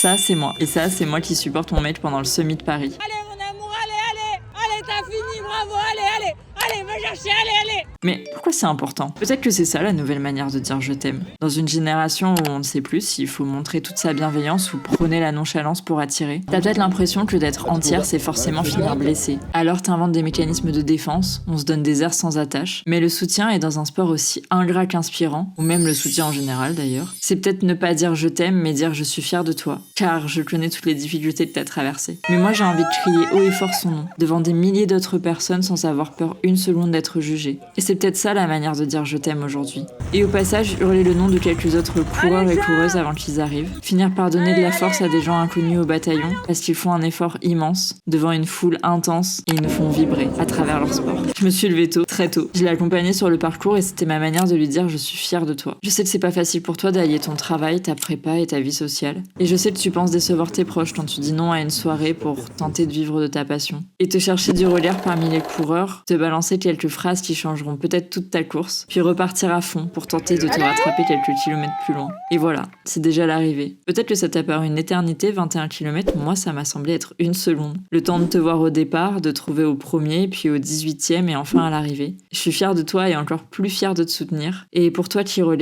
Ça, c'est moi. Et ça, c'est moi qui supporte mon mate pendant le Summit de Paris. Allez mon amour, allez, t'as fini, bravo, allez, va chercher, allez. Mais pourquoi c'est important? Peut-être que c'est ça la nouvelle manière de dire je t'aime. Dans une génération où on ne sait plus s'il faut montrer toute sa bienveillance ou prôner la nonchalance pour attirer, t'as peut-être l'impression que d'être entière c'est forcément finir blessé. Alors t'inventes des mécanismes de défense, on se donne des airs sans attache, mais le soutien est dans un sport aussi ingrat qu'inspirant, ou même le soutien en général d'ailleurs. C'est peut-être ne pas dire je t'aime, mais dire je suis fière de toi, car je connais toutes les difficultés que t'as traversées. Mais moi j'ai envie de crier haut et fort son nom, devant des milliers d'autres personnes sans avoir peur une seconde d'être jugée. Et c'est peut-être ça la manière de dire je t'aime aujourd'hui. Et au passage, hurler le nom de quelques autres coureurs et coureuses avant qu'ils arrivent. Finir par donner de la force à des gens inconnus au bataillon parce qu'ils font un effort immense devant une foule intense et ils nous font vibrer à travers leur sport. Je me suis levée tôt, très tôt. Je l'ai accompagné sur le parcours et c'était ma manière de lui dire je suis fière de toi. Je sais que c'est pas facile pour toi d'allier ton travail, ta prépa et ta vie sociale. Et je sais que tu penses décevoir tes proches quand tu dis non à une soirée pour tenter de vivre de ta passion. Et te chercher du relais parmi les coureurs, te balancer quelques phrases qui changeront peut-être toute ta course, puis repartir à fond pour tenter de te rattraper quelques kilomètres plus loin. Et voilà, c'est déjà l'arrivée. Peut-être que ça t'a paru une éternité, 21 km, moi ça m'a semblé être une seconde. Le temps de te voir au départ, de trouver au premier, puis au 18e et enfin à l'arrivée. Je suis fière de toi et encore plus fière de te soutenir. Et pour toi qui relèves,